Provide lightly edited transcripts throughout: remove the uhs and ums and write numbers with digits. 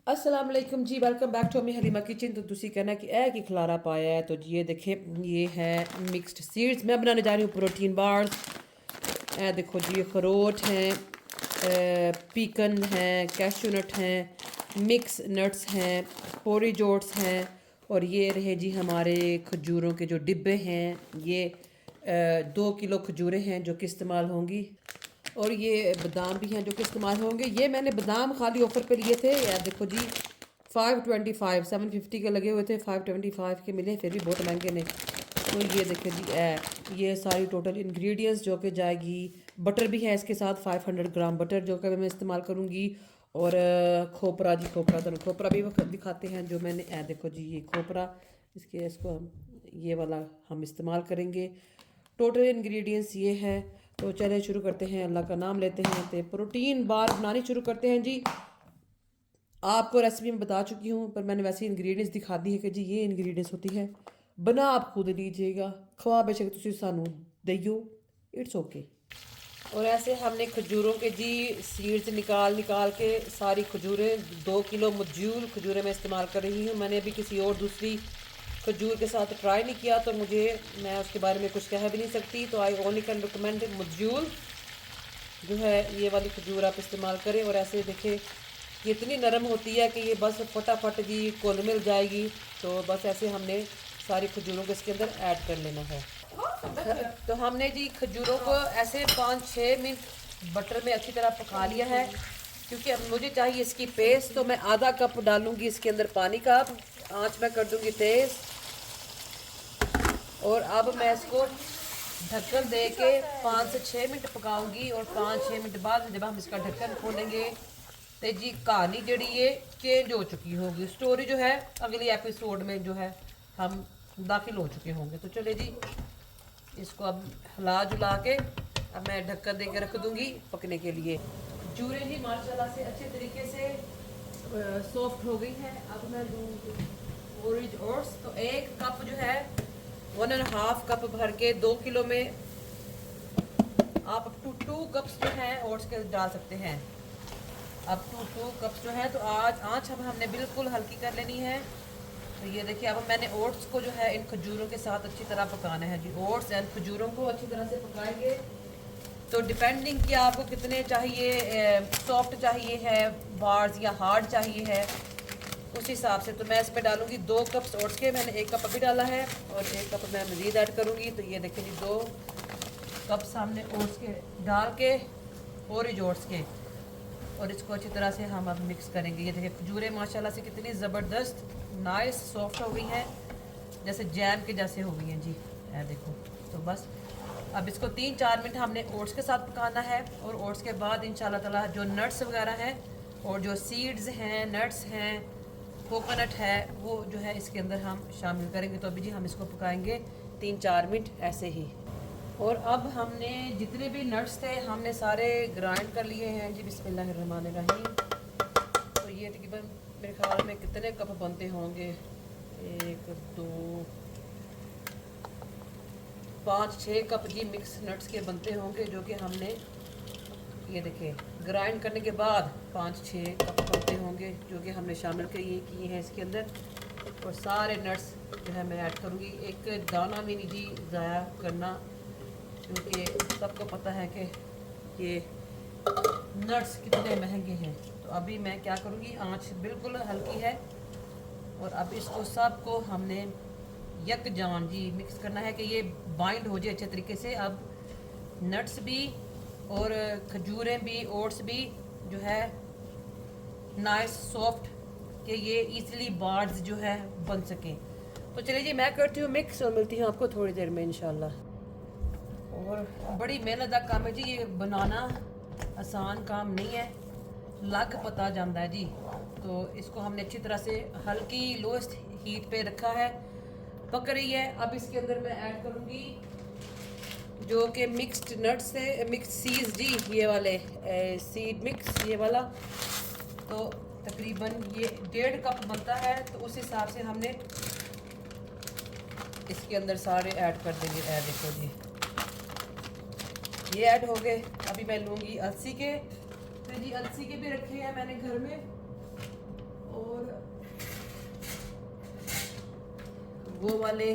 अस्सलाम वालेकुम जी, welcome back to me Halima kitchen. तो तुसी कहना कि ए की खलारा पाया है, तो जी ये देखें, ये है मिक्स्ड सीड्स। मैं बनाने जा रही हूँ प्रोटीन बार्स। ए देखो जी, ये अखरोट हैं, पीकन हैं, कैशू नट हैं, मिक्स नट्स हैं, पोरीज ओट्स हैं, और ये रहे जी हमारे खजूरों के जो डिब्बे हैं। ये 2 किलो खजूरें हैं जो कि इस्तेमाल होंगी, और ये बादाम भी हैं जो कि इस्तेमाल होंगे। ये मैंने बादाम खाली ऑफर पे लिए थे यार, देखो जी 525 750 के लगे हुए थे, 525 के मिले, फिर भी बहुत महंगे ने। तो ये देखिए जी, ये सारी टोटल इंग्रेडिएंट्स जो कि जाएगी। बटर भी है इसके साथ, 500 ग्राम बटर जो कि मैं इस्तेमाल करूँगी। और खोपरा जी, खोपरा तो खोपरा भी दिखाते हैं जो मैंने, देखो जी ये खोपरा, इसको हम ये वाला हम इस्तेमाल करेंगे। टोटल इंग्रेडिएंट्स ये है। तो चले शुरू करते हैं, अल्लाह का नाम लेते हैं, तो प्रोटीन बार बनानी शुरू करते हैं जी। आपको रेसिपी में बता चुकी हूँ, पर मैंने वैसे इंग्रेडिएंट्स दिखा दी है कि जी ये इंग्रेडिएंट्स होती है। बना आप खुद लीजिएगा, खवा बेशक तुम सानू दइयो, इट्स ओके। और ऐसे हमने खजूरों के जी सीड्स निकाल निकाल के सारी खजूरें, 2 किलो मजूल खजूरें मैं इस्तेमाल कर रही हूँ। मैंने अभी किसी और दूसरी खजूर के साथ ट्राई नहीं किया, तो मैं उसके बारे में कुछ कह भी नहीं सकती। तो आई ओनली कैन रिकमेंड मजूल जो है, ये वाली खजूर आप इस्तेमाल करें। और ऐसे देखें, ये इतनी नरम होती है कि ये बस फटाफट जी घुल मिल जाएगी। तो बस ऐसे हमने सारी खजूरों को इसके अंदर ऐड कर लेना है। तो हमने जी खजूरों को ऐसे 5-6 मिनट बटर में अच्छी तरह पका लिया है, क्योंकि अब मुझे चाहिए इसकी पेस्ट। तो मैं आधा कप डालूंगी इसके अंदर पानी का, आंच में कर दूंगी तेज़। और अब मैं इसको ढक्कन दे के 5 से 6 मिनट पकाऊंगी, और 5-6 मिनट बाद जब हम इसका ढक्कन खोलेंगे तो जी कहानी जड़ी ये चेंज हो चुकी होगी। स्टोरी जो है अगली एपिसोड में जो है हम दाखिल हो चुके होंगे। तो चले जी, इसको अब हिला जुला के अब मैं ढक्कन दे के रख दूंगी पकने के लिए। जूरे जी माशाल्लाह से अच्छे तरीके से सॉफ्ट हो गई है। अब मैं दूंगी ओरेंज ओट्स। तो 1 कप जो है, 1.5 कप भर के 2 किलो में आप अप टू 2 कप्स जो है ओट्स के डाल सकते हैं। अप टू 2 कप्स जो है। तो आज आँच अब हमने बिल्कुल हल्की कर लेनी है। तो ये देखिए, अब मैंने ओट्स को जो है इन खजूरों के साथ अच्छी तरह पकाना है जी। ओट्स एंड खजूरों को अच्छी तरह से पकाएंगे। तो डिपेंडिंग कि आपको कितने चाहिए, सॉफ्ट चाहिए है बार्स या हार्ड चाहिए है, उस हिसाब से। तो मैं इस पर डालूंगी 2 कप्स ओट्स के। मैंने 1 कप अभी डाला है और 1 कप मैं मज़ीद ऐड करूँगी। तो ये देखिए जी, 2 कप्स हमने ओट्स के डाल के, ओरेंज ओट्स के, और इसको अच्छी तरह से हम अब मिक्स करेंगे। ये देखिए खजूरें माशाल्लाह से कितनी ज़बरदस्त नाइस सॉफ्ट हो गई हैं, जैसे जैम के जैसे हो गई हैं जी। देखो, तो बस अब इसको 3-4 मिनट हमने ओट्स के साथ पकाना है। और ओट्स के बाद इंशाल्लाह ताला जो नट्स वगैरह हैं और जो सीड्स हैं, नट्स हैं, कोकोनट है, वो जो है इसके अंदर हम शामिल करेंगे। तो अभी जी हम इसको पकाएंगे 3-4 मिनट ऐसे ही। और अब हमने जितने भी नट्स थे हमने सारे ग्राइंड कर लिए हैं जी। बिस्मिल्लाहिर्रहमानिर्रहीम। तो ये तकरीबन मेरे ख्याल में कितने कप बनते होंगे, 1 2 5 6 कप जी मिक्स नट्स के बनते होंगे, जो कि हमने ये देखिए ग्राइंड करने के बाद 5-6 कप बनते होंगे, जो कि हमने शामिल किए हैं इसके अंदर। और सारे नट्स जो है मैं ऐड करूँगी, एक दाना भी नहीं जी ज़ाया करना, क्योंकि सबको पता है कि ये नट्स कितने महंगे हैं। तो अभी मैं क्या करूँगी, आंच बिल्कुल हल्की है, और अब इसको सबको हमने यकजान जी मिक्स करना है कि ये बाइंड हो जाए अच्छे तरीके से। अब नट्स भी और खजूरें भी, ओट्स भी जो है नाइस सॉफ्ट, कि ये इजीली बार्स जो है बन सकें। तो चलिए जी, मैं करती हूँ मिक्स और मिलती हूँ आपको थोड़ी देर में इंशाल्लाह। और बड़ी मेहनत का काम है जी, ये बनाना आसान काम नहीं है, लग पता जाता है जी। तो इसको हमने अच्छी तरह से हल्की लोएस्ट हीट पे रखा है, पक रही है। अब इसके अंदर मैं ऐड करूँगी जो कि मिक्स्ड नट्स है, मिक्स सीड्स जी, ये वाले सीड मिक्स ये वाला। तो तकरीबन ये 1.5 कप बनता है, तो उस हिसाब से हमने इसके अंदर सारे ऐड कर देंगे। देखो जी, ये ऐड हो गए। अभी मैं लूँगी अलसी के। तो जी अलसी के भी रखे हैं मैंने घर में, वो वाले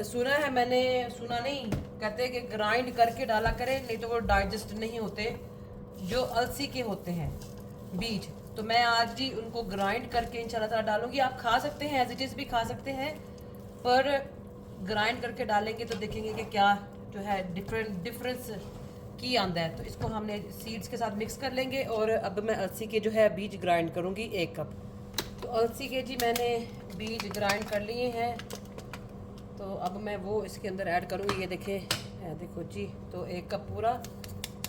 सुना है मैंने, सुना नहीं, कहते हैं कि ग्राइंड करके डाला करें, नहीं तो वो डाइजेस्ट नहीं होते, जो अलसी के होते हैं बीज। तो मैं आज ही उनको ग्राइंड करके इंशाल्लाह ताला डालूंगी। आप खा सकते हैं, एज इट इज़ भी खा सकते हैं, पर ग्राइंड करके डालेंगे तो देखेंगे कि क्या जो है डिफरेंस की आंदा है। तो इसको हमने सीड्स के साथ मिक्स कर लेंगे। और अब मैं अलसी के जो है बीज ग्राइंड करूँगी 1 कप। तो अलसी के जी मैंने बीज ग्राइंड कर लिए हैं, तो अब मैं वो इसके अंदर ऐड करूँगी। ये देखें, देखो जी, तो 1 कप पूरा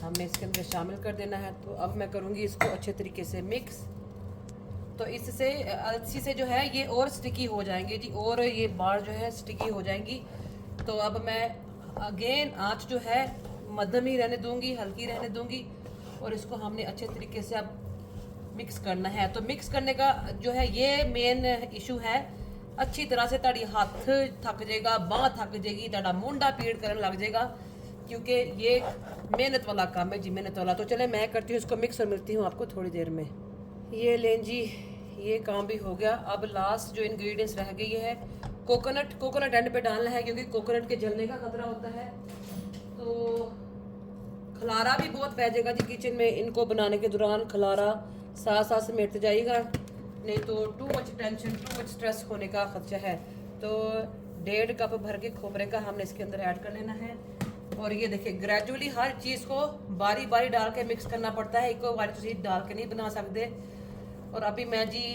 हमने इसके अंदर शामिल कर देना है। तो अब मैं करूँगी इसको अच्छे तरीके से मिक्स। तो इससे अलसी से जो है ये और स्टिकी हो जाएंगे जी, और ये बार जो है स्टिकी हो जाएंगी। तो अब मैं अगेन आँच जो है मध्यम ही रहने दूँगी, हल्की रहने दूँगी, और इसको हमने अच्छे तरीके से अब मिक्स करना है। तो मिक्स करने का जो है ये मेन इशू है। अच्छी तरह से ताड़ी हाथ थक जाएगा, बांह थक जाएगी, ताड़ा मुंडा पीड़ करने लग जाएगा, क्योंकि ये मेहनत वाला काम है जी, मेहनत वाला। तो चले मैं करती हूँ इसको मिक्स और मिलती हूँ आपको थोड़ी देर में। ये लें जी, ये काम भी हो गया। अब लास्ट जो इंग्रेडिएंट्स रह गई है कोकोनट एंड पे डालना है, क्योंकि कोकोनट के जलने का खतरा होता है। तो खलारा भी बहुत पै जाएगा जी किचन में, इनको बनाने के दौरान खलारा साथ साथ समेटते जाएगा, नहीं तो too much tension, too much stress होने का खदशा है। तो 1.5 कप भर के खोपरे का हमने इसके अंदर ऐड कर लेना है। और ये देखिए ग्रेजुअली हर चीज़ को बारी बारी डाल के मिक्स करना पड़ता है, एक बारी चीज़ डाल के नहीं बना सकते। और अभी मैं जी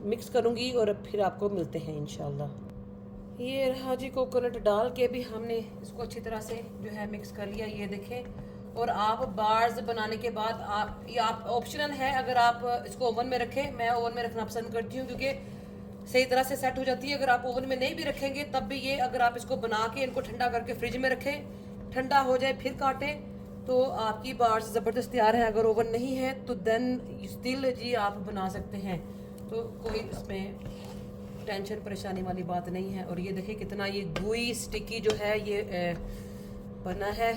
मिक्स करूँगी और फिर आपको मिलते हैं इंशाल्लाह। ये रहा जी, कोकोनट डाल के भी हमने इसको अच्छी तरह से जो है मिक्स कर लिया, ये देखें। और आप बार्स बनाने के बाद आप ऑप्शनल है, अगर आप इसको ओवन में रखें, मैं ओवन में रखना पसंद करती हूँ क्योंकि सही तरह से सेट हो जाती है। अगर आप ओवन में नहीं भी रखेंगे तब भी ये, अगर आप इसको बना के इनको ठंडा करके फ्रिज में रखें, ठंडा हो जाए फिर काटें, तो आपकी बार्स ज़बरदस्त तैयार हैं। अगर ओवन नहीं है तो देन स्टिल जी आप बना सकते हैं, तो कोई इसमें टेंशन परेशानी वाली बात नहीं है। और ये देखिए कितना ये गुई स्टिकी जो है ये बना है,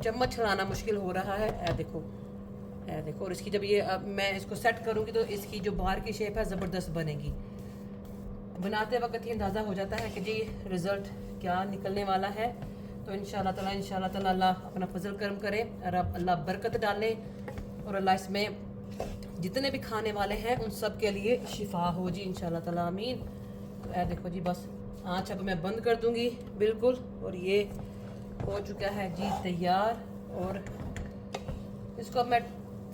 चम्मच चलाना मुश्किल हो रहा है। देखो देखो। और इसकी जब ये अब मैं इसको सेट करूँगी तो इसकी जो बाहर की शेप है ज़बरदस्त बनेगी। बनाते वक्त ही अंदाज़ा हो जाता है कि जी रिज़ल्ट क्या निकलने वाला है। तो इंशाल्लाह ताला अल्लाह अपना फजल करम करे और अल्लाह बरकत डाले, और अल्लाह इसमें जितने भी खाने वाले हैं उन सब के लिए शिफा हो जी, इंशाल्लाह ताला आमीन। तो देखो जी, बस आँच अब मैं बंद कर दूँगी बिल्कुल, और ये हो चुका है जी तैयार। और इसको अब मैं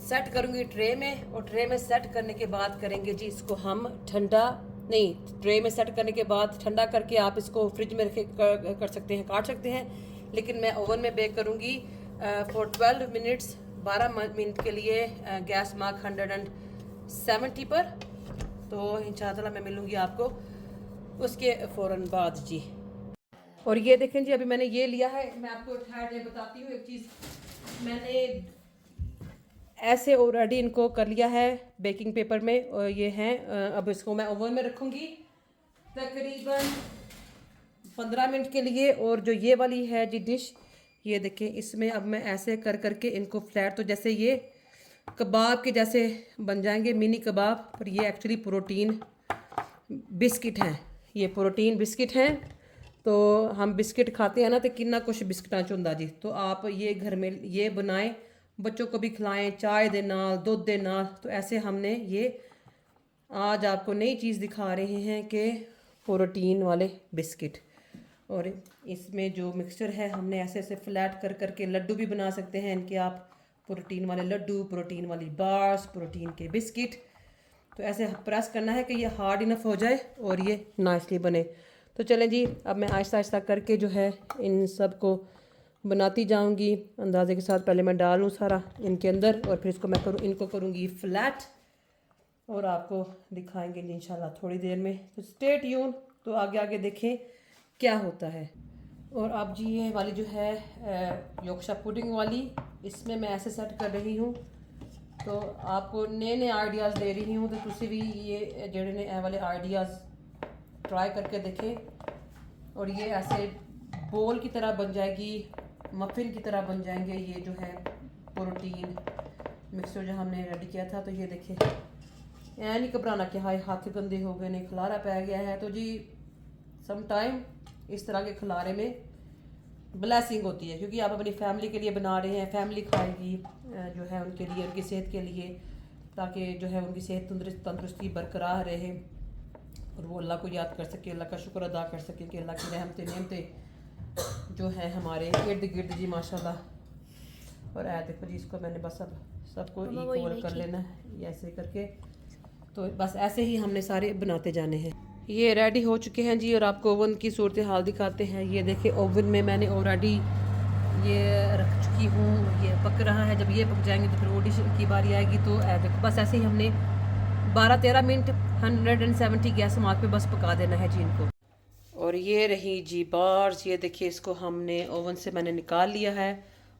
सेट करूँगी ट्रे में, और ट्रे में सेट करने के बाद करेंगे जी इसको हम ठंडा, नहीं, ट्रे में सेट करने के बाद ठंडा करके आप इसको फ्रिज में रखे कर सकते हैं, काट सकते हैं, लेकिन मैं ओवन में बेक करूँगी फॉर 12 मिनट्स, 12 मिनट के लिए, गैस मार्क 170 पर। तो इंशाल्लाह मैं मिलूँगी आपको उसके फ़ौरन बाद जी। और ये देखें जी, अभी मैंने ये लिया है, मैं आपको ठहर के बताती हूँ एक चीज़। मैंने ऐसे ऑलरेडी इनको कर लिया है बेकिंग पेपर में, और ये हैं। अब इसको मैं ओवन में रखूँगी तकरीबन 15 मिनट के लिए। और जो ये वाली है जी डिश, ये देखें, इसमें अब मैं ऐसे कर करके इनको फ्लैट, तो जैसे ये कबाब के जैसे बन जाएंगे, मिनी कबाब। पर ये एक्चुअली प्रोटीन बिस्किट हैं, ये प्रोटीन बिस्किट हैं। तो हम बिस्किट खाते हैं ना, तो कितना कुछ बिस्किटां चुंदा जी। तो आप ये घर में ये बनाएं, बच्चों को भी खिलाएं, चाय दे नाल, दूध दे नाल। तो ऐसे हमने ये आज आपको नई चीज़ दिखा रहे हैं कि प्रोटीन वाले बिस्किट। और इसमें जो मिक्सचर है हमने ऐसे ऐसे फ्लैट कर करके लड्डू भी बना सकते हैं इनके आप, प्रोटीन वाले लड्डू, प्रोटीन वाली बार्स, प्रोटीन के बिस्किट। तो ऐसे प्रेस करना है कि ये हार्ड इनफ हो जाए और ये नाइसली बने। तो चलें जी, अब मैं आहिस्ता आहिस्ता करके जो है इन सब को बनाती जाऊंगी अंदाजे के साथ। पहले मैं डालूँ सारा इनके अंदर, और फिर इसको मैं इनको करूँगी फ्लैट, और आपको दिखाएंगे इंशाल्लाह थोड़ी देर में। तो स्टे ट्यून, तो आगे आगे देखें क्या होता है। और अब जी ये वाली जो है योक्शा पुडिंग वाली, इसमें मैं ऐसे सेट कर रही हूँ। तो आपको नए नए आइडियाज़ दे रही हूँ, तो तुसी भी ये जेड़े ने ए वाले आइडियाज़ ट्राई करके देखें। और ये ऐसे बोल की तरह बन जाएगी, मफिन की तरह बन जाएंगे ये जो है प्रोटीन मिक्सचर जो हमने रेडी किया था। तो ये देखें, नहीं घबराना कि हाय हाथ गंदे हो गए, नहीं खलारा पै गया है। तो जी सम टाइम इस तरह के खिलारे में ब्लेसिंग होती है, क्योंकि आप अपनी फैमिली के लिए बना रहे हैं, फैमिली खाएगी जो है उनके लिए, उनकी सेहत के लिए, ताकि जो है उनकी सेहत तंदुरुस्ती बरकरार रहे और वो अल्लाह को याद कर सके, अल्लाह का शुक्र अदा कर सके कि अल्लाह की रहमतें नेमतें जो है हमारे इर्द गिर्द जी माशाल्लाह। और देखो जी, इसको मैंने बस अब सबको इक्वल कर लेना है ये ऐसे करके। तो बस ऐसे ही हमने सारे बनाते जाने हैं। ये रेडी हो चुके हैं जी, और आपको ओवन की सूरत हाल दिखाते हैं। ये देखिए ओवन में मैंने ऑलरेडी ये रख चुकी हूँ, ये पक रहा है। जब ये पक जाएंगे तो फिर वो डिश की बारी आएगी। तो देखो बस ऐसे ही हमने 12-13 मिनट 170 गैस मार्क पे बस पका देना है जी इनको। और ये रही जी बार्स, ये देखिए इसको हमने ओवन से मैंने निकाल लिया है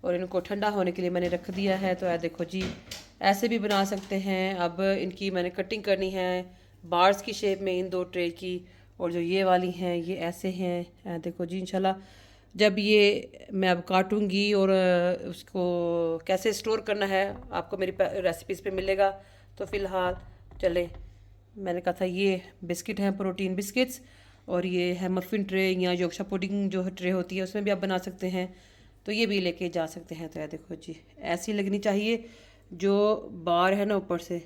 और इनको ठंडा होने के लिए मैंने रख दिया है। तो देखो जी, ऐसे भी बना सकते हैं। अब इनकी मैंने कटिंग करनी है बार्स की शेप में, इन 2 ट्रे की। और जो ये वाली हैं ये ऐसे हैं। देखो जी, इंशाल्लाह जब ये मैं अब काटूंगी और उसको कैसे स्टोर करना है आपको मेरी रेसिपीज़ पे मिलेगा। तो फ़िलहाल चले, मैंने कहा था ये बिस्किट हैं, प्रोटीन बिस्किट्स, और ये है मफ़िन ट्रे या योगशा पुडिंग जो ट्रे होती है उसमें भी आप बना सकते हैं। तो ये भी लेके जा सकते हैं। तो देखो जी, ऐसी लगनी चाहिए जो बार है ना ऊपर से,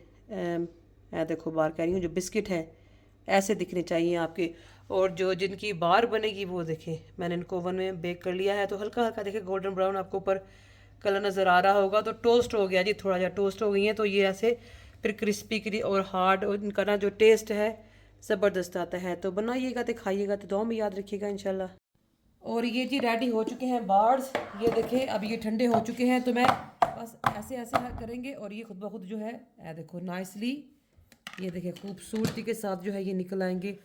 देखो बार कह रही हूँ, जो बिस्किट है ऐसे दिखने चाहिए आपके। और जो जिनकी बार बनेगी वो देखें, मैंने इनको ओवन में बेक कर लिया है। तो हल्का हल्का देखें गोल्डन ब्राउन आपको ऊपर कलर नज़र आ रहा होगा। तो टोस्ट हो गया जी, थोड़ा जा टोस्ट हो गई है। तो ये ऐसे फिर क्रिस्पी और हार्ड, और इनका ना जो टेस्ट है ज़बरदस्त आता है। तो बनाइएगा तो खाइएगा, तो दुआ में याद रखिएगा इंशाल्लाह। और ये जी रेडी हो चुके हैं बार्स, ये देखें अब ये ठंडे हो चुके हैं। तो मैं बस ऐसे ऐसे करेंगे और ये खुद ब खुद जो है देखो नाइसली, ये देखें खूबसूरती के साथ जो है ये निकल आएंगे।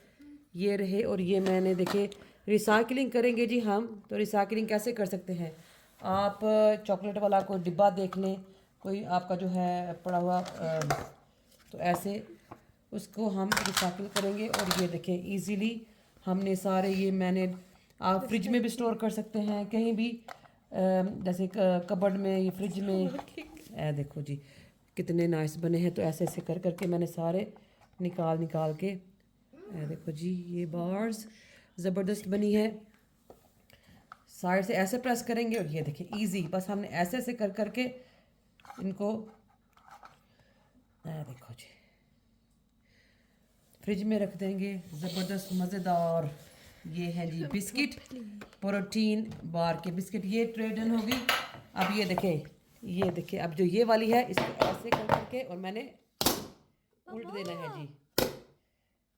ये रहे, और ये मैंने देखे रिसाइकलिंग करेंगे जी हम। तो रिसाइकलिंग कैसे कर सकते हैं, आप चॉकलेट वाला कोई डिब्बा देख लें, कोई आपका जो है पड़ा हुआ, तो ऐसे उसको हम रिसाइकिल करेंगे। और ये देखें इजीली हमने सारे ये मैंने, आप फ्रिज में भी स्टोर कर सकते हैं कहीं भी, जैसे कबर्ड में, ये फ्रिज में। देखो जी कितने नाइस बने हैं। तो ऐसे ऐसे कर करके मैंने सारे निकाल के, देखो जी ये बार्स ज़बरदस्त बनी है। साइड से ऐसे प्रेस करेंगे और ये देखिए इजी, बस हमने ऐसे ऐसे कर करके इनको देखो जी फ्रिज में रख देंगे। ज़बरदस्त मज़ेदार ये है जी बिस्किट, प्रोटीन बार के बिस्किट। ये ट्रे डन होगी। अब ये देखें, ये देखिए अब जो ये वाली है इसको ऐसे कर करके और मैंने उल्ट देना है जी।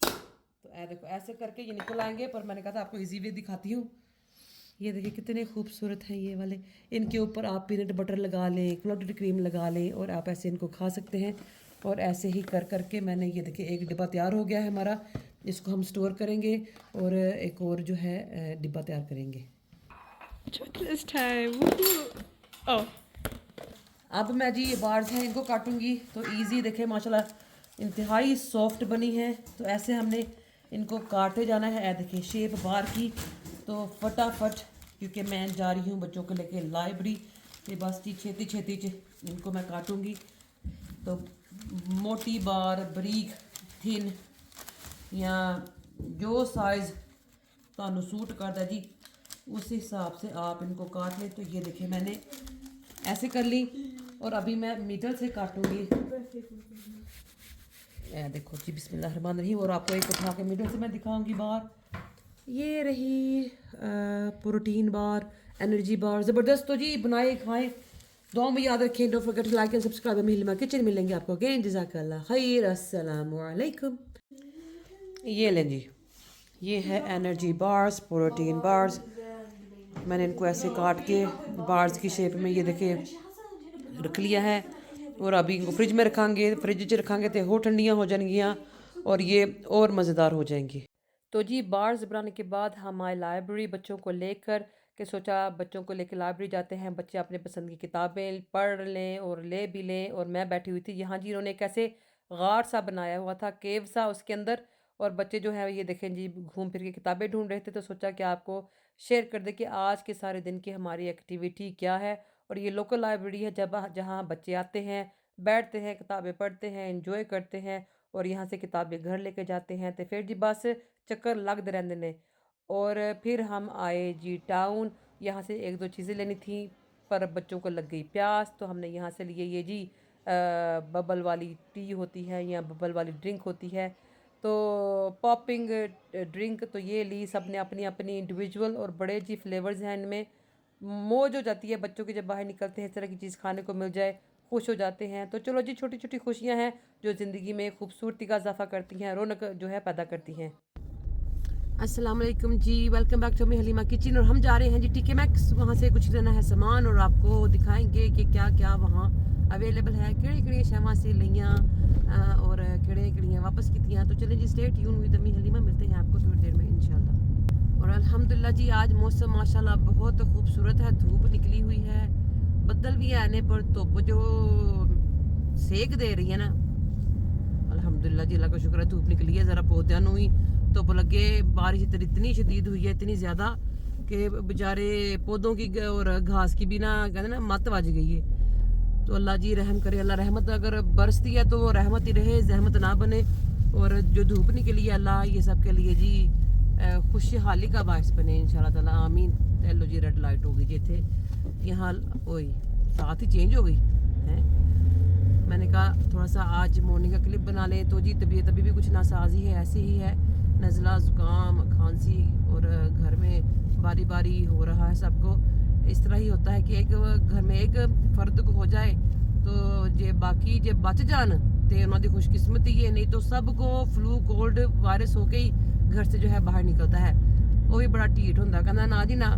तो देखो ऐसे करके ये निकल आएंगे, पर मैंने कहा था आपको इजी वे दिखाती हूँ। ये देखिए कितने खूबसूरत हैं ये वाले। इनके ऊपर आप पीनट बटर लगा लें, क्लोटेड क्रीम लगा लें, और आप ऐसे इनको खा सकते हैं। और ऐसे ही कर करके मैंने ये देखिए एक डिब्बा तैयार हो गया है हमारा। इसको हम स्टोर करेंगे और एक और जो है डिब्बा तैयार करेंगे। अब मैं जी ये बार्स हैं इनको काटूंगी। तो इजी देखे माशाल्लाह इंतहाई सॉफ्ट बनी है। तो ऐसे हमने इनको काटते जाना है। देखिए शेप बार की। तो फटाफट, क्योंकि मैं जा रही हूँ बच्चों को लेके लाइब्रेरी, ये बस छेती छेती इनको मैं काटूंगी। तो मोटी बार, बारीक, थिन, या जो साइज़ ਤੁਹਾਨੂੰ सूट करता जी उस हिसाब से आप इनको काट लें। तो ये देखिए मैंने ऐसे कर ली, और अभी मैं मीटर से काटूंगी। देखो जी बिस्मिल्लाह रहमान रहीम। और आपको एक उठा के मीटर से मैं दिखाऊंगी बार। ये रही प्रोटीन बार, एनर्जी बार, ज़बरदस्त। तो जी बनाए खाएं, दुआ में याद रखें। Don't forget to like and subscribe. Halima kitchen मिलेंगे आपको अगेन। जज़ाकल्लाह खैर, अस्सलामु अलैकुम। ये लें जी, ये है एनर्जी बार्स, प्रोटीन बार्स। मैंने इनको ऐसे काट के बार्स की शेप में ये देखिए रख लिया है। और अभी इनको फ्रिज में रखांगे, फ्रिज च रखांगे तो हो ठंडियाँ हो जाएंगियाँ और ये और मज़ेदार हो जाएंगी। तो जी बार्स बनाने के बाद हमारी लाइब्रेरी बच्चों को लेकर के सोचा बच्चों को लेकर लाइब्रेरी जाते हैं, बच्चे अपने पसंद की किताबें पढ़ लें और ले भी लें। और मैं बैठी हुई थी यहाँ जी, इन्होंने कैसे गार सा बनाया हुआ था, केव सा उसके अंदर। और बच्चे जो है ये देखें जी घूम फिर के किताबें ढूंढ रहे थे। तो सोचा कि आपको शेयर कर दे कि आज के सारे दिन की हमारी एक्टिविटी क्या है। और ये लोकल लाइब्रेरी है जब जहाँ बच्चे आते हैं, बैठते हैं, किताबें पढ़ते हैं, इंजॉय करते हैं, और यहाँ से किताबें घर लेके जाते हैं। तो फिर जी बस चक्कर लगते रहते हैं। और फिर हम आए जी टाउन। यहाँ से एक दो चीज़ें लेनी थी पर बच्चों को लग गई प्यास, तो हमने यहाँ से लिए ये जी बबल वाली टी होती है या बबल वाली ड्रिंक होती है, तो पॉपिंग ड्रिंक, तो ये ली। सब ने अपनी अपनी इंडिविजुअल, और बड़े जी फ्लेवर्स हैं इनमें। मौज हो जाती है बच्चों की जब बाहर निकलते हैं, इस तरह की चीज़ खाने को मिल जाए, खुश हो जाते हैं। तो चलो जी, छोटी छोटी खुशियाँ हैं जो ज़िंदगी में खूबसूरती का इजाफा करती हैं, रौनक जो है पैदा करती हैं। अस्सलाम वालेकुम जी, welcome back to me Halima kitchen. और हम जा रहे हैं जी टीके मैक्स, वहाँ से कुछ लेना है सामान और आपको दिखाएंगे कि क्या क्या वहाँ अवेलेबल है, केड़े केड़ियाँ शैवां से लियाँ और केड़े केड़ियाँ वापस कीतियाँ। तो चलें जी, stay tune with me Halima, मिलते हैं आपको थोड़ी देर में इंशाल्लाह। और अल्हम्दुलिल्लाह जी, आज मौसम माशाल्लाह बहुत खूबसूरत है, धूप निकली हुई है, बदल भी आने पर धुप जो सेक दे रही है ना, अल्हम्दुलिल्लाह जी, अल्लाह का शुक्र है धूप निकली है। ज़रा पौधों ਨੂੰ भी धुप लगे, बारिश इतनी शदीद हुई है, इतनी ज़्यादा कि बेचारे पौधों की और घास की भी ना, कहते ना, मत बज गई है। तो अल्लाह जी रहम करे, अल्लाह रहमत अगर बरसती है तो वो रहमत ही रहे, जहमत ना बने। और जो धूप निकली है, अल्लाह ये सब के लिए जी खुशहाली का बायस बने इंशाल्लाह ताला, आमीन। चलो जी, रेड लाइट हो गई जी थे यहाँ, ओए साथ ही चेंज हो गई है। मैंने कहा थोड़ा सा आज मॉर्निंग का क्लिप बना लें, तो जी तबीयत अभी भी कुछ नासाजी है, ऐसी ही है, नज़ला ज़ुकाम खांसी, और घर में बारी बारी हो रहा है सबको। इस तरह ही होता है कि एक घर में एक फर्द को हो जाए तो जे बाकी जे बच जान तो उन्होंने खुशकिस्मती है, नहीं तो सबको फ्लू कोल्ड वायरस होके ही घर से जो है बाहर निकलता है। वो भी बड़ा ढीठ होंगे, कहना ना जी ना,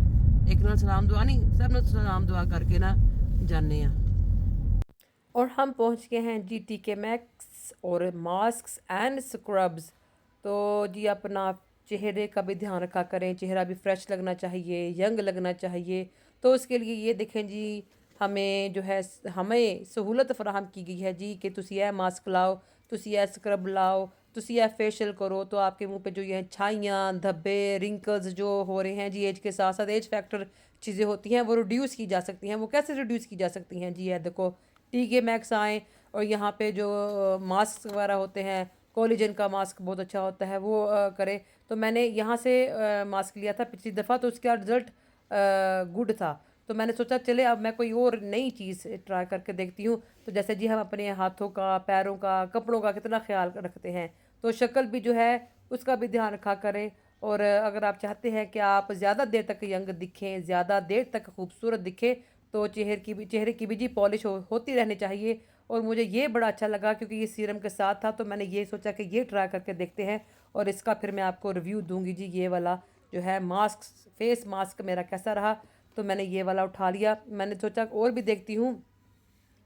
एक नाल सलाम दुआ नहीं, सब नाल सलाम दुआ करके ना जाने। और हम पहुंच गए हैं जी टीके मैक्स और मास्क एंड स्क्रब्स। तो जी अपना चेहरे का भी ध्यान रखा करें, चेहरा भी फ्रेश लगना चाहिए, यंग लगना चाहिए। तो उसके लिए ये देखें जी, हमें जो है हमें सहूलत फराहम की गई है जी कि तुसी यह मास्क लाओ, तुसी यह स्क्रब लाओ, तुसी यह फेशियल करो, तो आपके मुंह पे जो ये छाइयाँ, धब्बे, रिंकल्स जो हो रहे हैं जी एज के साथ साथ, एज फैक्टर चीज़ें होती हैं, वो रिड्यूस की जा सकती हैं। वो कैसे रिड्यूस की जा सकती हैं जी, ये देखो टीके मैक्स आए, और यहाँ पे जो मास्क वगैरह होते हैं, कोलिजन का मास्क बहुत अच्छा होता है, वो करें। तो मैंने यहाँ से मास्क लिया था पिछली दफ़ा, तो उसका रिज़ल्ट गुड था। तो मैंने सोचा चले अब मैं कोई और नई चीज़ ट्राई करके देखती हूँ। तो जैसे जी हम अपने हाथों का, पैरों का, कपड़ों का कितना ख्याल रखते हैं, तो शक्ल भी जो है उसका भी ध्यान रखा करें। और अगर आप चाहते हैं कि आप ज़्यादा देर तक यंग दिखें, ज़्यादा देर तक खूबसूरत दिखें, तो चेहरे की भी जी पॉलिश होती रहनी चाहिए। और मुझे ये बड़ा अच्छा लगा क्योंकि ये सीरम के साथ था, तो मैंने ये सोचा कि ये ट्राई करके देखते हैं, और इसका फिर मैं आपको रिव्यू दूंगी जी। ये वाला जो है मास्क, फेस मास्क मेरा कैसा रहा, तो मैंने ये वाला उठा लिया। मैंने सोचा और भी देखती हूँ।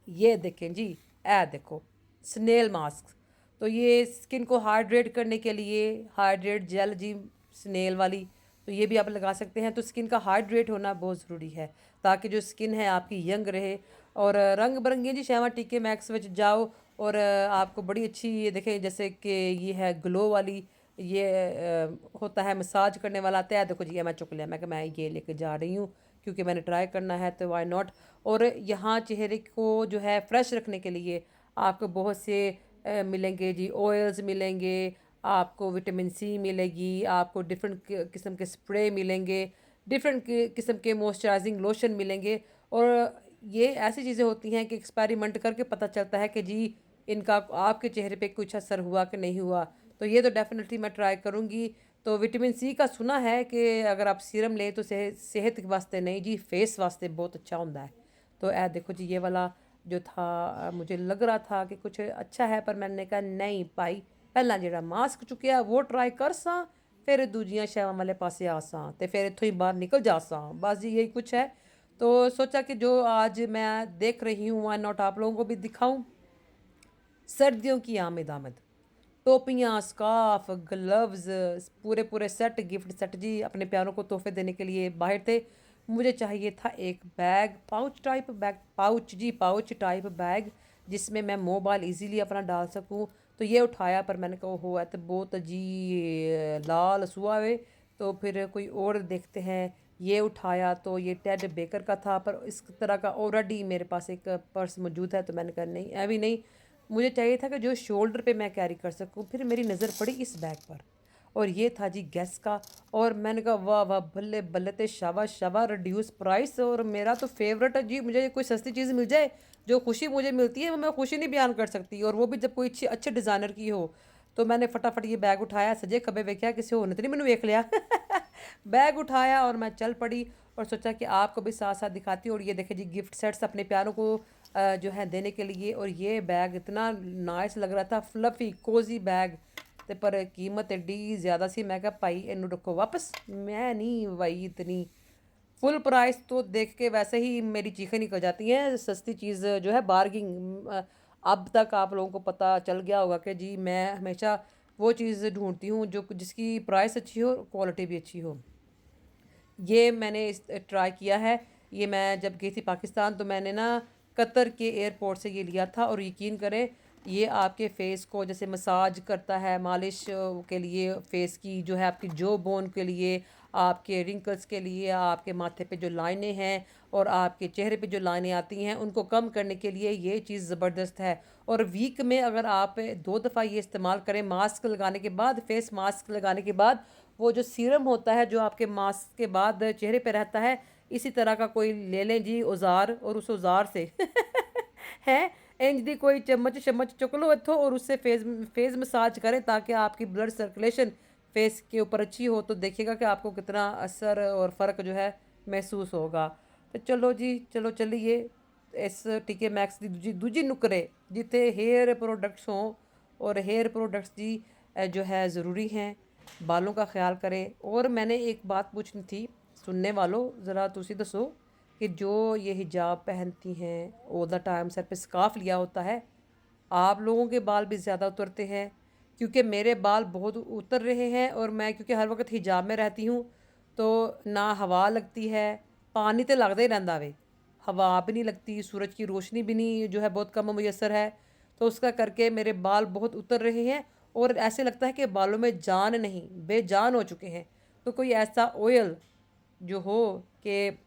ये देखें जी, ए देखो, स्नेल मास्क। तो ये स्किन को हाइड्रेट करने के लिए हाइड्रेट जेल जी, स्नेल वाली, तो ये भी आप लगा सकते हैं। तो स्किन का हाइड्रेट होना बहुत ज़रूरी है ताकि जो स्किन है आपकी यंग रहे। और रंग बिरंगे जी शैवा टीके मैक्स विच जाओ, और आपको बड़ी अच्छी, ये देखें जैसे कि ये है ग्लो वाली, ये होता है मसाज करने वाला आता है। देखो जी, ये मैं चुक लिया, मैं ये लेके जा रही हूँ क्योंकि मैंने ट्राई करना है, तो वाई नॉट। और यहाँ चेहरे को जो है फ्रेश रखने के लिए आपको बहुत से मिलेंगे जी, ऑयल्स मिलेंगे, आपको विटामिन सी मिलेगी, आपको डिफरेंट किस्म के स्प्रे मिलेंगे, डिफरेंट किस्म के मॉइस्चराइजिंग लोशन मिलेंगे। और ये ऐसी चीज़ें होती हैं कि एक्सपेरिमेंट करके पता चलता है कि जी इनका आपके चेहरे पे कुछ असर हुआ कि नहीं हुआ। तो ये तो डेफिनेटली मैं ट्राई करूँगी। तो विटामिन सी का सुना है कि अगर आप सीरम लें तो सेहत के वास्ते नहीं जी, फेस वास्ते बहुत अच्छा होता है। तो ए देखो जी, ये वाला जो था मुझे लग रहा था कि कुछ अच्छा है, पर मैंने कहा नहीं भाई, पहला ਜਿਹੜਾ मास्क चुकिया वो ट्राई कर सा, फिर दूजियां शैवां वाले पासे आ सा, तो फिर इत्थों ही बाहर निकल जा सा। बस जी यही कुछ है। तो सोचा कि जो आज मैं देख रही हूँ वाई नॉट आप लोगों को भी दिखाऊं। सर्दियों की आमद आमद, टोपियाँ, स्कार्फ, ग्लव्स, पूरे पूरे सेट, गिफ्ट सेट जी, अपने प्यारों को तोहफे देने के लिए बाहर थे। मुझे चाहिए था एक bag, pouch type bag, pouch जी, पाउच टाइप बैग, जिसमें मैं मोबाइल इजीली अपना डाल सकूं। तो ये उठाया, पर मैंने कहा हो है तो बहुत जी लाल सुआ हुए, तो फिर कोई और देखते हैं। ये उठाया तो ये टेड बेकर का था, पर इस तरह का ऑलरेडी मेरे पास एक पर्स मौजूद है, तो मैंने कहा नहीं, अभी नहीं। मुझे चाहिए था कि जो शोल्डर पे मैं कैरी कर सकूं। फिर मेरी नज़र पड़ी इस बैग पर, और ये था जी गैस का। और मैंने कहा वाह वाह बल्ले बल्ले ते शाबाश शाबाश, रिड्यूस प्राइस। और मेरा तो फेवरेट है जी, मुझे कोई सस्ती चीज़ मिल जाए, जो खुशी मुझे मिलती है वो मैं खुशी नहीं बयान कर सकती, और वो भी जब कोई अच्छी अच्छे डिज़ाइनर की हो। तो मैंने फटाफट ये बैग उठाया, सजे खबे वेख्या किसी होने तो नहीं मैंने वेख लिया बैग उठाया और मैं चल पड़ी, और सोचा कि आपको भी साथ साथ दिखाती हूँ। और ये देखे जी गिफ्ट सेट्स अपने प्यारों को जो है देने के लिए। और ये बैग इतना नाइस लग रहा था, फ्लफी कोजी बैग, ते पर कीमत एडी ज़्यादा सी। मैं कहा भाई इनू रखो वापस, मैं नहीं भाई इतनी फुल प्राइस तो देख के वैसे ही मेरी चीखें निकल जाती हैं। सस्ती चीज़ जो है बार्गिंग, अब तक आप लोगों को पता चल गया होगा कि जी मैं हमेशा वो चीज़ ढूंढती हूँ जो जिसकी प्राइस अच्छी हो और क्वालिटी भी अच्छी हो। ये मैंने ट्राई किया है। ये मैं जब गई थी पाकिस्तान तो मैंने ना कतर के एयरपोर्ट से ये लिया था, और यकीन करें ये आपके फेस को जैसे मसाज करता है, मालिश के लिए फेस की जो है, आपकी जो बोन के लिए, आपके रिंकल्स के लिए, आपके माथे पे जो लाइनें हैं और आपके चेहरे पे जो लाइनें आती हैं उनको कम करने के लिए ये चीज़ ज़बरदस्त है। और वीक में अगर आप 2 दफ़ा ये इस्तेमाल करें, मास्क लगाने के बाद, फेस मास्क लगाने के बाद, वो जो सीरम होता है जो आपके मास्क के बाद चेहरे पे रहता है, इसी तरह का कोई ले लें जी औजार, और उस औजार से है इंज दी कोई चम्मच चम्मच चुक लो इत्थों, और उससे फेस मसाज करें ताकि आपकी ब्लड सर्कुलेशन फेस के ऊपर अच्छी हो। तो देखिएगा कि आपको कितना असर और फ़र्क जो है महसूस होगा। तो चलो जी, चलो चलिए इस टीके मैक्स की दूजी दूजी नुकरे जिथे हेयर प्रोडक्ट्स हों, और हेयर प्रोडक्ट्स जी जो है ज़रूरी हैं, बालों का ख्याल करें। और मैंने एक बात पूछनी थी सुनने वालों, ज़रा तुसी दसो कि जो ये हिजाब पहनती हैं ऑल द टाइम, सर पे स्कार्फ लिया होता है, आप लोगों के बाल भी ज़्यादा उतरते हैं? क्योंकि मेरे बाल बहुत उतर रहे हैं, और मैं क्योंकि हर वक्त हिजाब में रहती हूँ तो ना हवा लगती है, पानी तो लगता ही रहता वे, हवा भी नहीं लगती, सूरज की रोशनी भी नहीं जो है बहुत कम मुयसर है। तो उसका करके मेरे बाल बहुत उतर रहे हैं, और ऐसे लगता है कि बालों में जान नहीं, बेजान हो चुके हैं। तो कोई ऐसा ऑयल जो हो कि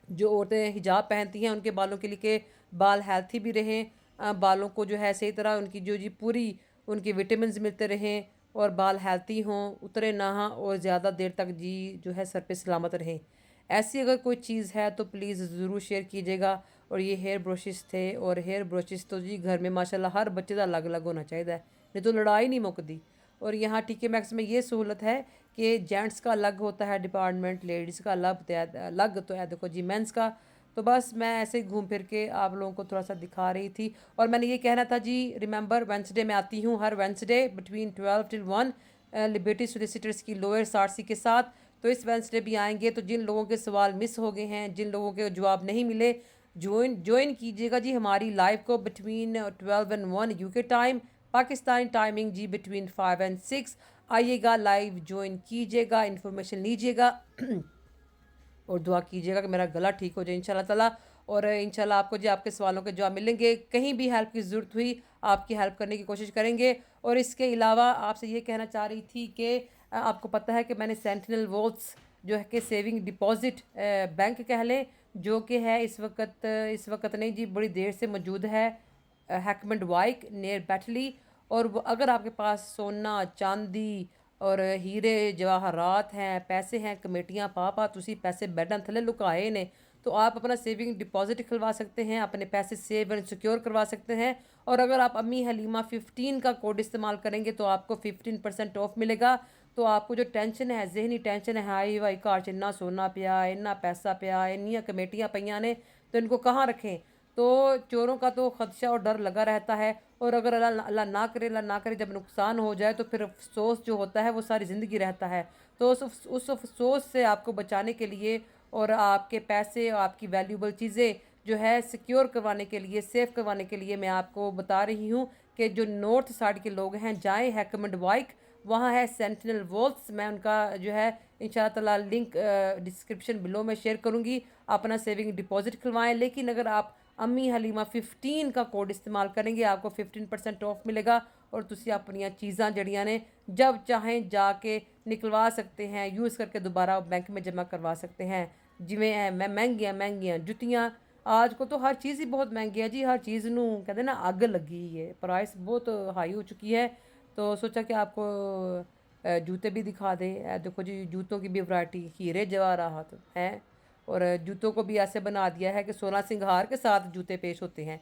जो औरतें हिजाब पहनती हैं उनके बालों के लिए, के बाल हेल्थी भी रहें, बालों को जो है सही तरह उनकी जो जी पूरी उनकी विटामिन्स मिलते रहें, और बाल हेल्थी हों, उतरे ना हों, और ज़्यादा देर तक जी जो है सर पे सलामत रहें। ऐसी अगर कोई चीज़ है तो प्लीज़ ज़रूर शेयर कीजिएगा। और ये हेयर ब्रशेस थे, और हेयर ब्रशेस तो जी घर में माशाल्लाह हर बच्चे का अलग अलग होना चाहिए, नहीं तो लड़ाई नहीं मुकती। और यहाँ टीके मैक्स में ये सहूलत है कि जेंट्स का अलग होता है डिपार्टमेंट, लेडीज़ का अलग तो है, देखो जी मेंस का। तो बस मैं ऐसे ही घूम फिर के आप लोगों को थोड़ा सा दिखा रही थी। और मैंने ये कहना था जी, रिमेंबर वेंसडे मैं आती हूँ हर Wednesday between 12 till 1 Liberty Solicitors की लोअर सारसी के साथ। तो इस वेंसडे भी आएंगे, तो जिन लोगों के सवाल मिस हो गए हैं, जिन लोगों के जवाब नहीं मिले, ज्वाइन कीजिएगा जी हमारी लाइव को between 12 and 1 UK time, Pakistani timing जी बिटवीन 5 and 6। आइएगा, लाइव ज्वाइन कीजिएगा, इन्फॉर्मेशन लीजिएगा और दुआ कीजिएगा कि मेरा गला ठीक हो जाए इंशाल्लाह ताला। और इंशाल्लाह आपको जी आपके सवालों के जवाब मिलेंगे। कहीं भी हेल्प की ज़रूरत हुई आपकी हेल्प करने की कोशिश करेंगे। और इसके अलावा आपसे ये कहना चाह रही थी कि आपको पता है कि मैंने सेंटिनल वॉल्ट्स जो है कि सेविंग डिपॉज़िट बैंक कह लें, जो कि है इस वक्त नहीं जी, बड़ी देर से मौजूद है हैकमंड वाइक नियर बैटली। और अगर आपके पास सोना चांदी और हीरे जवाहरात हैं, पैसे हैं, कमेटियाँ पा तुसी पैसे बैडां थले लुकाए ने, तो आप अपना सेविंग डिपॉजिट खुलवा सकते हैं, अपने पैसे सेव एंड सिक्योर करवा सकते हैं। और अगर आप अम्मी हलीमा 15 का कोड इस्तेमाल करेंगे तो आपको 15% ऑफ मिलेगा। तो आपको जो टेंशन है, जहनी टेंशन है, हाई वाई घर च इन्ना सोना पिया, इन्ना पैसा पिया, इन्नियाँ कमेटियाँ पईयां ने, तो इनको कहाँ रखें। तो चोरों का तो खदशा और डर लगा रहता है। और अगर अल्लाह अल्लाह ना करे, अल्लाह ना करे, जब नुकसान हो जाए तो फिर अफसोस जो होता है वो सारी ज़िंदगी रहता है। तो उस अफसोस से आपको बचाने के लिए, और आपके पैसे और आपकी वैल्यूबल चीज़ें जो है सिक्योर करवाने के लिए, सेफ़ करवाने के लिए, मैं आपको बता रही हूँ कि जो नॉर्थ साइड के लोग हैं जाएँ हैकमंड वाइक, वहाँ है सेंटिनल वॉल्स। मैं उनका जो है इंशाअल्लाह ताला लिंक डिस्क्रिप्शन बिलो में शेयर करूँगी। अपना सेविंग डिपॉजिट खुलवाएं। लेकिन अगर आप अम्मी हलीमा 15 का कोड इस्तेमाल करेंगे आपको 15% ऑफ मिलेगा, और तुसी अपनियां चीज़ां जड़ियां ने जब चाहें जाके निकलवा सकते हैं, यूज़ करके दोबारा बैंक में जमा करवा सकते हैं। जिमें है मैं महंगियां महंगियां जुतियां, आज को तो हर चीज़ ही बहुत महंगी है जी, हर चीज़ नू कहते ना अग लगी है, प्राइस बहुत हाई हो चुकी है। तो सोचा कि आपको जूते भी दिखा दें। देखो जी जूतों की भी वैरायटी, हीरे जवाहरात हैं। और जूतों को भी ऐसे बना दिया है कि सोना सिंगार के साथ जूते पेश होते हैं।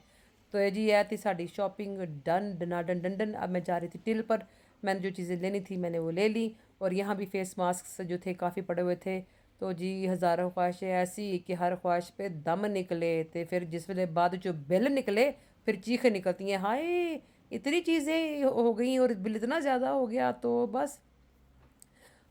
तो ये जी यह थी साड़ी शॉपिंग डन डना डन डन डन। अब मैं जा रही थी टिल पर, मैंने जो चीज़ें लेनी थी मैंने वो ले ली। और यहाँ भी फेस मास्क जो थे काफ़ी पड़े हुए थे। तो जी हज़ारों ख्वाहिशें ऐसी कि हर ख्वाहिश पे दम निकले। तो फिर जिस वेले बाद जो बिल निकले फिर चीखें निकलती हैं, हाय इतनी चीज़ें हो गई और बिल इतना ज़्यादा हो गया। तो बस।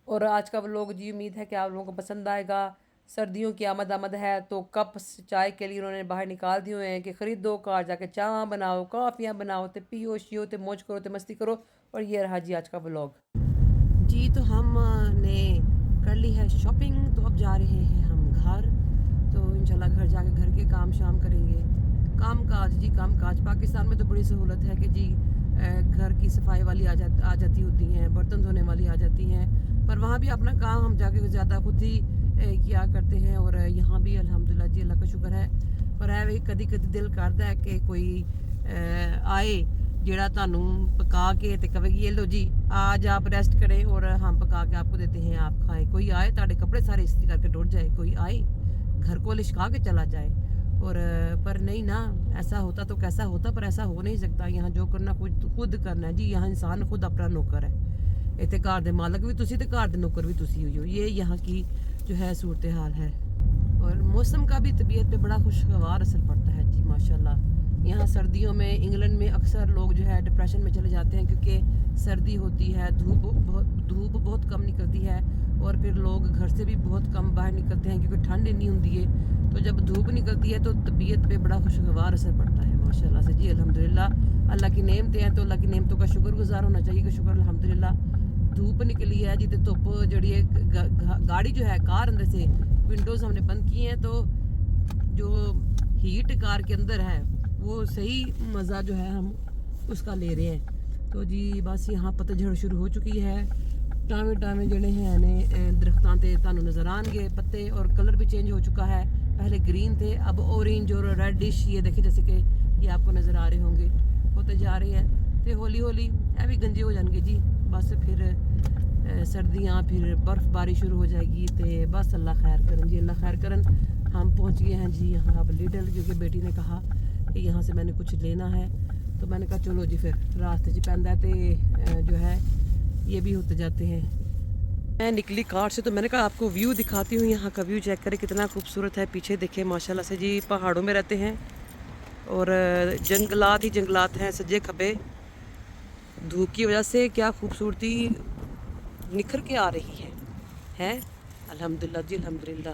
और आज का व्लॉग जी उम्मीद है कि आप लोगों को पसंद आएगा। सर्दियों की आमद है तो कप चाय के लिए उन्होंने बाहर निकाल दिए हुए हैं कि ख़रीदो, कार जाके चाय बनाओ, कॉफ़ियाँ बनाओ, तो पियो शियो, तो मौज करो, तो मस्ती करो। और ये रहा जी आज का व्लॉग जी। तो हमने कर ली है शॉपिंग, तो अब जा रहे हैं हम घर। तो इंशाल्लाह घर जाके घर के काम शाम करेंगे। काम काज जी, काम काज पाकिस्तान में तो बड़ी सहूलत है कि जी घर की सफाई वाली आ जाती होती हैं, बर्तन धोने वाली आ जाती हैं। पर वहाँ भी अपना काम हम जाके ज़्यादा खुद ही किया करते हैं। और यहाँ भी अल्हम्दुलिल्लाह जी अल्लाह का शुक्र है। पर है भी कदी कदी दिल करता है कि कोई आए ਜਿਹੜਾ ਤੁਹਾਨੂੰ पका के तो कहे ये लो जी आज आप रेस्ट करें और हम पका के आपको देते हैं, आप खाएं। कोई आए ताड़े कपड़े सारे इस्त्री करके डुट जाए, कोई आए घर को लिशका के चला जाए। और पर नहीं ना, ऐसा होता तो कैसा होता, पर ऐसा हो नहीं सकता। यहाँ जो करना खुद करना है जी। यहाँ इंसान खुद अपना नौकर है। इतने घर के मालक भी तुसी, ते घर के नौकर भी तुसी हुई हो। ये यहाँ की जो है सूरत हाल है। और मौसम का भी तबीयत पे बड़ा खुशगवार असर पड़ता है जी माशाल्लाह। यहाँ सर्दियों में इंग्लैंड में अक्सर लोग जो है डिप्रेशन में चले जाते हैं क्योंकि सर्दी होती है, धूप बहुत कम निकलती है। और फिर लोग घर से भी बहुत कम बाहर निकलते हैं क्योंकि ठंड इतनी होती है। तो जब धूप निकलती है तो तबीयत पे बड़ा खुशगवार असर पड़ता है माशाल्लाह से जी। अल्हम्दुलिल्लाह अल्लाह की नेमतें हैं तो अल्लाह की नेमतों का शुक्रगुजार होना चाहिए कि शुक्र अल्हम्दुलिल्लाह धूप निकली है जी। तो धुप जड़ी है गाड़ी जो है कार अंदर से विंडोज़ हमने बंद की हैं, तो जो हीट कार के अंदर है वो सही मज़ा जो है हम उसका ले रहे हैं। तो जी बस यहाँ पतझड़ शुरू हो चुकी है। टावे टावे जड़े हैं ने दरख्तां ते तुहानू नज़र आएंगे पत्ते, और कलर भी चेंज हो चुका है। पहले ग्रीन थे अब ऑरेंज और रेडिश, ये देखे जैसे कि ये आपको नज़र आ रहे होंगे, होते जा रहे हैं। तो हौली हौली ये भी गंजे हो जाएंगे जी। बस फिर सर्दियाँ, फिर बर्फ़बारी शुरू हो जाएगी। तो बस अल्लाह खैर करन जी, अल्लाह खैर करन। हम पहुँच गए हैं जी यहाँ अब लिडल, क्योंकि बेटी ने कहा कि यहाँ से मैंने कुछ लेना है। तो मैंने कहा चलो जी, फिर रास्ते च पैंदा है तो जो है ये भी होते जाते हैं। मैं निकली कार से तो मैंने कहा आपको व्यू दिखाती हूँ। यहाँ का व्यू चेक करें कितना खूबसूरत है। पीछे देखे माशाल्लाह से जी, पहाड़ों में रहते हैं और जंगलात ही जंगलात हैं सज्जे खब्बे। धूप की वजह से क्या खूबसूरती निखर के आ रही है अल्हम्दुलिल्लाह जी अल्हम्दुलिल्लाह।